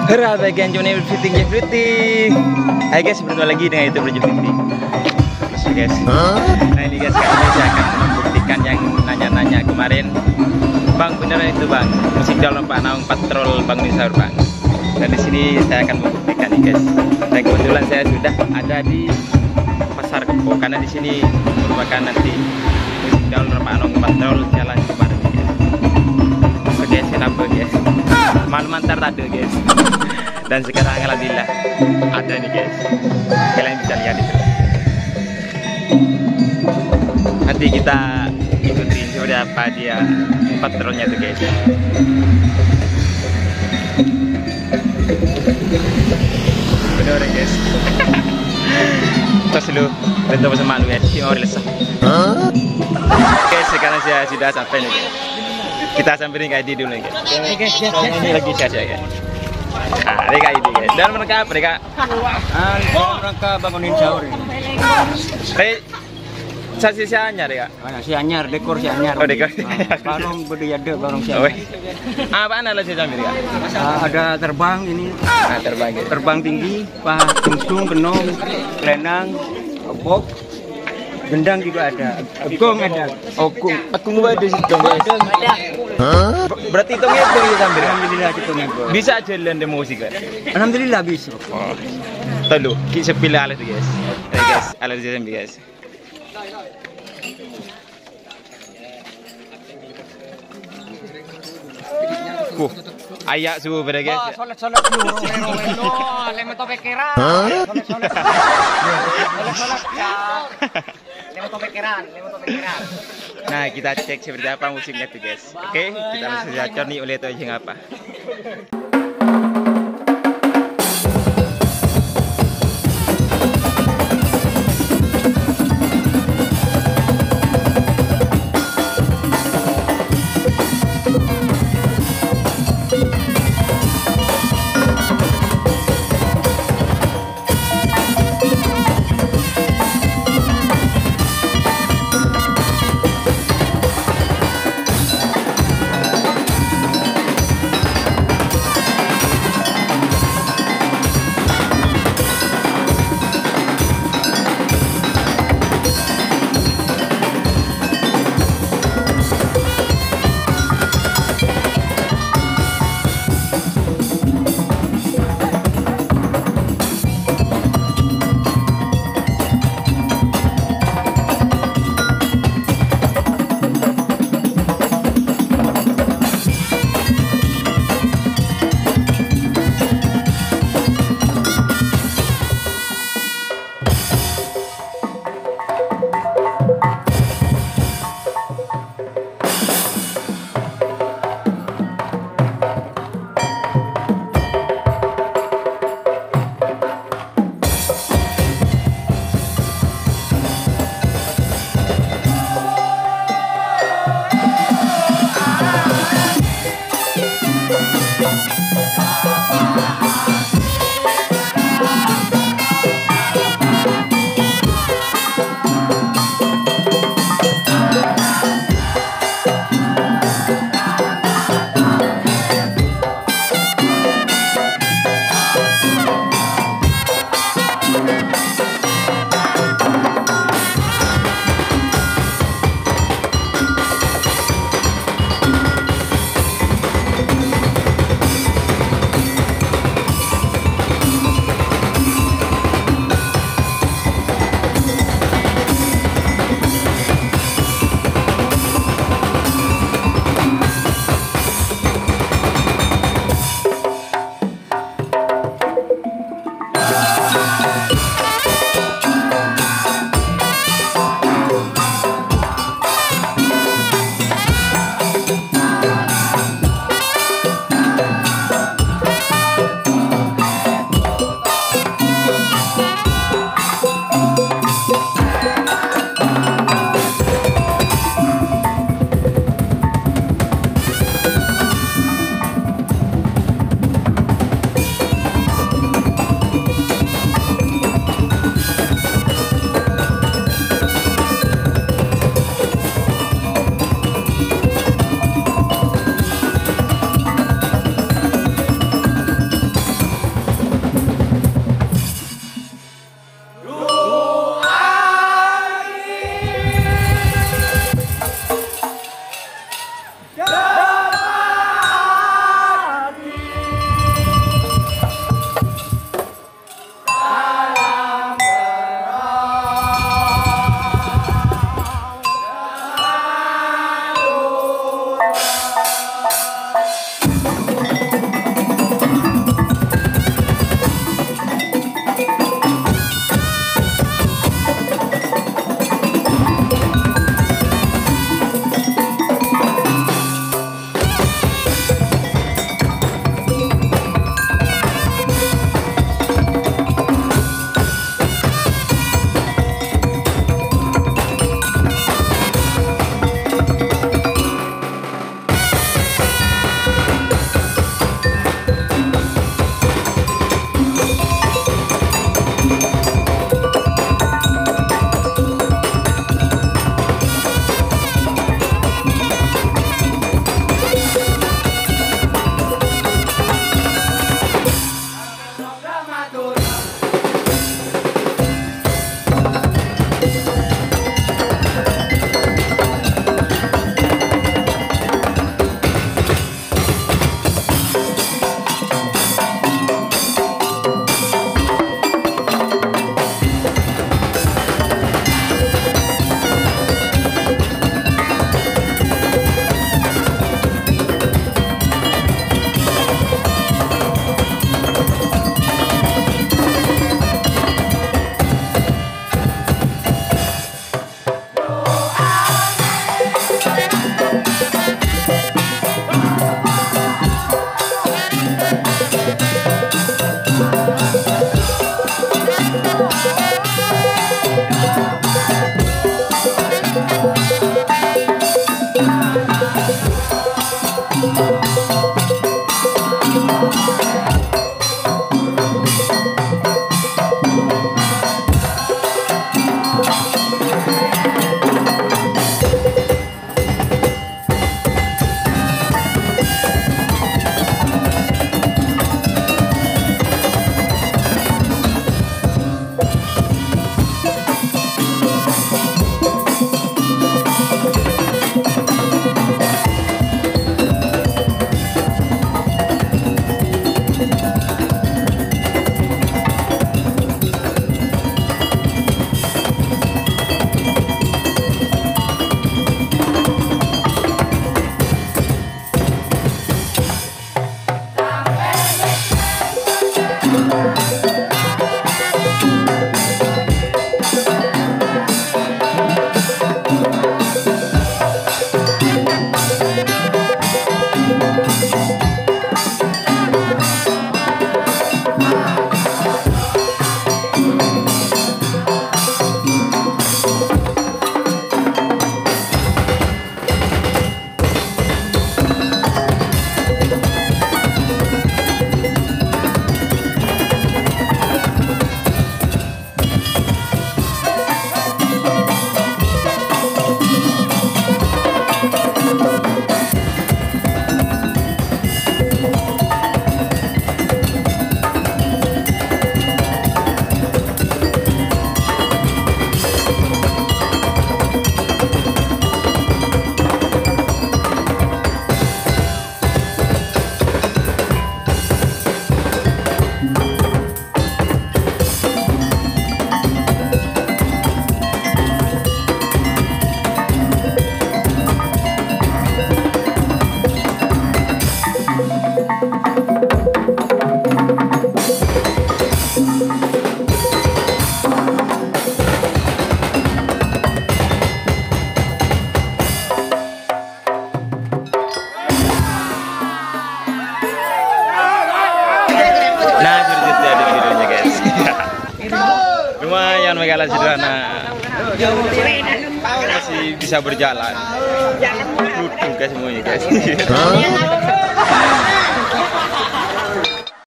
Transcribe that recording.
Hera bagian Johnny everything. Hai guys, bertemu lagi dengan itu Everything. Masuk guys. Nah ini guys, kali ini saya akan membuktikan yang nanya-nanya kemarin. Bang, beneran itu bang, musik dalam Pak Naung patrol Bang Nisar bang. Dan di sini saya akan membuktikan nih guys. Dan kebetulan saya sudah ada di Pasar Kebo karena di sini merupakan nanti musik dalam Pak Naung patrol jalan kemarin guys. Oke, kenapa guys? Malam antar tadi guys. Dan sekarang alhamdulillah ada nih guys. Kalian bisa lihat itu. Nanti kita ikutin seperti apa dia patrolnya tuh guys. Bener guys. Terus lu bentuk sama lu guys. Cuma resah. Oke, sekarang saya sudah sampai nih guys. Kita samperin kayak dulu nih guys. Ini lagi saja guys. Nah, mereka ini guys. Dan mereka mereka bangunin sahur ini. Saksi sianyar ya? Si anyar, dekor si anyar. Oh, dekor. Barong berdaya barong si Oh, anyar. apa anda lagi sambil ya? Ada terbang ini. Terbang guys. Terbang tinggi, tungstung, kenong, lenang, obok, gendang juga ada. Gong ada. Oh, aku nggak ada sih dong guys. Berarti itu ngebong ya sambil. Alhamdulillah kita ngebong. Bisa jalan demo musik kan? Alhamdulillah bisa. Oh. Telu, kita pilih alat guys. Guys, alat sambil guys. Ayak suhu pada guys. Solat dulu. Lema to pikiran. Solat. Lema to pikiran. Nah, kita cek seperti apa musiknya tuh guys. Oke, kita langsung saja nih oleh itu aja apa. Lumayan Megala sederhana, masih bisa berjalan. Lucu guys semuanya guys.